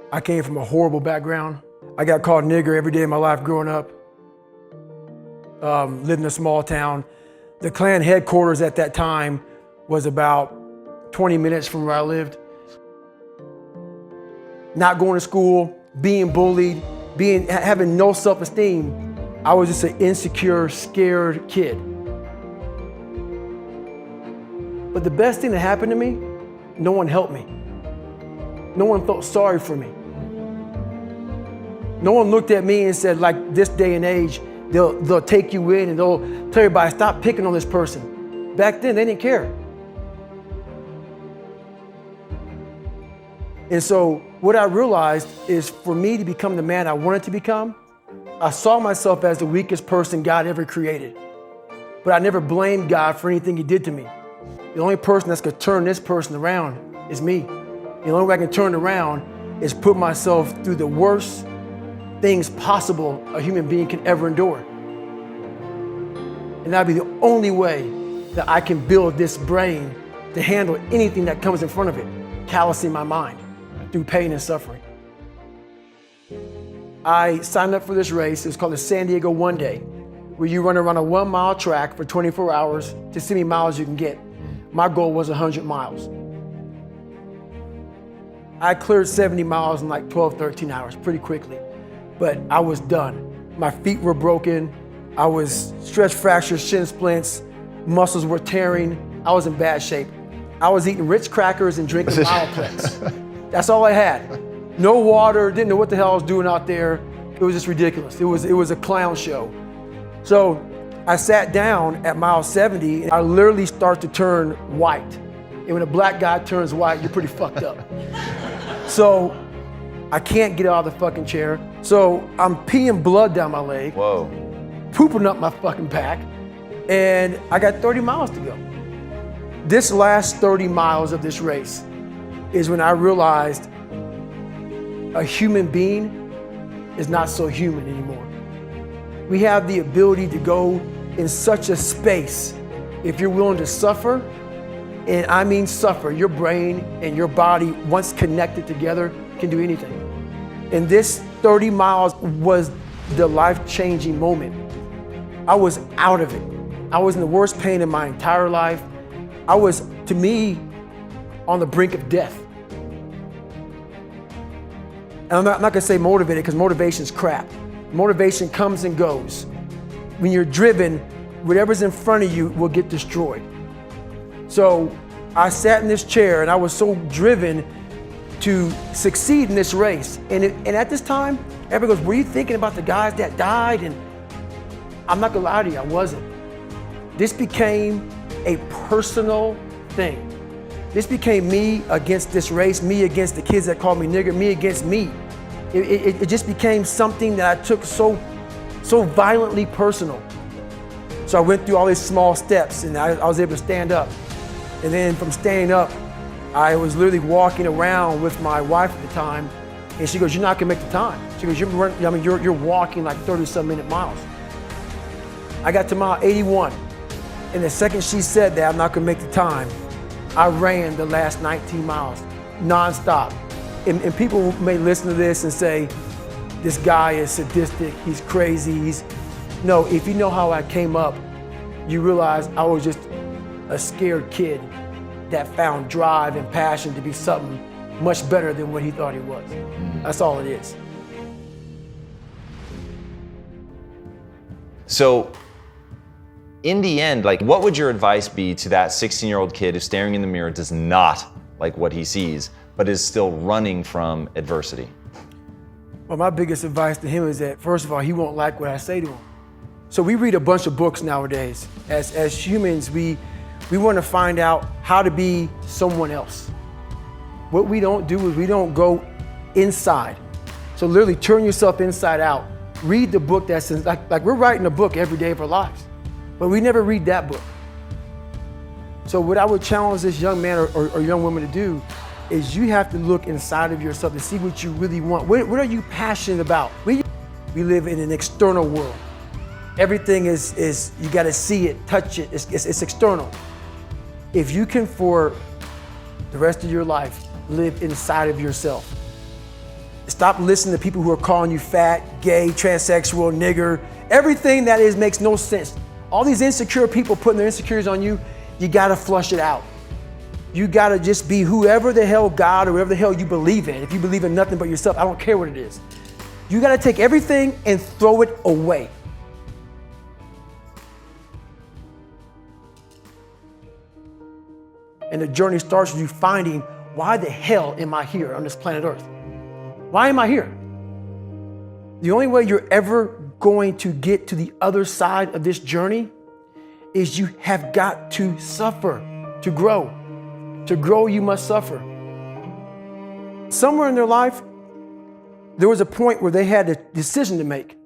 I came from a horrible background. I got called nigger every day of my life growing up. Lived in a small town. The Klan headquarters at that time was about 20 minutes from where I lived. Not going to school, being bullied, having no self-esteem. I was just an insecure, scared kid. But the best thing that happened to me, no one helped me. No one felt sorry for me. No one looked at me and said, like this day and age, they'll take you in and they'll tell everybody, stop picking on this person. Back then, they didn't care. And so what I realized is for me to become the man I wanted to become, I saw myself as the weakest person God ever created. But I never blamed God for anything he did to me. The only person that's gonna turn this person around is me. The only way I can turn it around is put myself through the worst things possible a human being can ever endure. And that'd be the only way that I can build this brain to handle anything that comes in front of it, callousing my mind through pain and suffering. I signed up for this race. It's called the San Diego One Day, where you run around a 1 mile track for 24 hours to see how many miles you can get. My goal was 100 miles. I cleared 70 miles in like 12, 13 hours pretty quickly, but I was done. My feet were broken. I was stress fractures, shin splints, muscles were tearing. I was in bad shape. I was eating Ritz crackers and drinking Mileplex. That's all I had. No water, didn't know what the hell I was doing out there. It was just ridiculous. It was a clown show. So I sat down at mile 70 and I literally start to turn white. And when a black guy turns white, you're pretty fucked up. So I can't get out of the fucking chair. So I'm peeing blood down my leg. Whoa. Pooping up my fucking back. And I got 30 miles to go. This last 30 miles of this race is when I realized a human being is not so human anymore. We have the ability to go in such a space if you're willing to suffer, and I mean suffer. Your brain and your body, once connected together, can do anything. And this 30 miles was the life-changing moment. I was out of it. I was in the worst pain in my entire life. I was, to me, on the brink of death. And I'm not gonna say motivated, because motivation's crap. Motivation comes and goes. When you're driven, whatever's in front of you will get destroyed. So I sat in this chair and I was so driven to succeed in this race. And at this time, everybody goes, were you thinking about the guys that died? And I'm not gonna lie to you, I wasn't. This became a personal thing. This became me against this race, me against the kids that called me nigger, me against me. It just became something that I took so violently personal. So I went through all these small steps and I was able to stand up. And then from standing up, I was literally walking around with my wife at the time, and she goes, "You're not gonna make the time." She goes, "You're walking like 30-some minute miles." I got to mile 81, and the second she said that I'm not gonna make the time, I ran the last 19 miles, nonstop. And people may listen to this and say, this guy is sadistic, he's crazy, No, if you know how I came up, you realize I was just a scared kid that found drive and passion to be something much better than what he thought he was. That's all it is. So, in the end, like, what would your advice be to that 16-year-old kid who's staring in the mirror, does not like what he sees, but is still running from adversity? Well, my biggest advice to him is that, first of all, he won't like what I say to him. So we read a bunch of books nowadays. As humans, we want to find out how to be someone else. What we don't do is we don't go inside. So literally turn yourself inside out. Read the book that's like we're writing a book every day of our lives, but we never read that book. So what I would challenge this young man or young woman to do is you have to look inside of yourself to see what you really want. What are you passionate about? We live in an external world. Everything is you got to see it, touch it. It's external. If you can, for the rest of your life, live inside of yourself. Stop listening to people who are calling you fat, gay, transsexual, nigger. Everything that is makes no sense. All these insecure people putting their insecurities on you, you gotta flush it out. You gotta just be whoever the hell God or whatever the hell you believe in. If you believe in nothing but yourself, I don't care what it is. You gotta take everything and throw it away. And the journey starts with you finding, why the hell am I here on this planet Earth? Why am I here? The only way you're ever going to get to the other side of this journey is you have got to suffer to grow. To grow, you must suffer. Somewhere in their life, there was a point where they had a decision to make.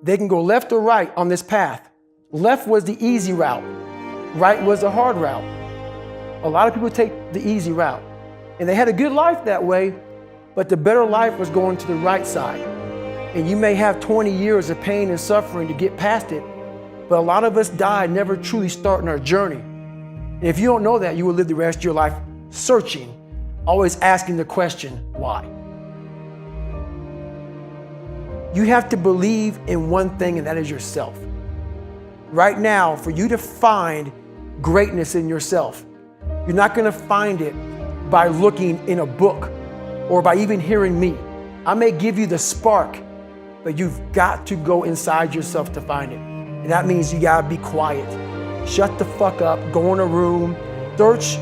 They can go left or right on this path. Left was the easy route. Right was the hard route. A lot of people take the easy route. And they had a good life that way, but the better life was going to the right side. And you may have 20 years of pain and suffering to get past it, but a lot of us die never truly starting our journey. And if you don't know that, you will live the rest of your life searching, always asking the question, why? You have to believe in one thing, and that is yourself. Right now, for you to find greatness in yourself, you're not gonna find it by looking in a book or by even hearing me. I may give you the spark, but you've got to go inside yourself to find it. And that means you gotta be quiet. Shut the fuck up, go in a room, search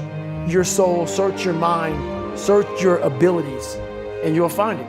your soul, search your mind, search your abilities, and you'll find it.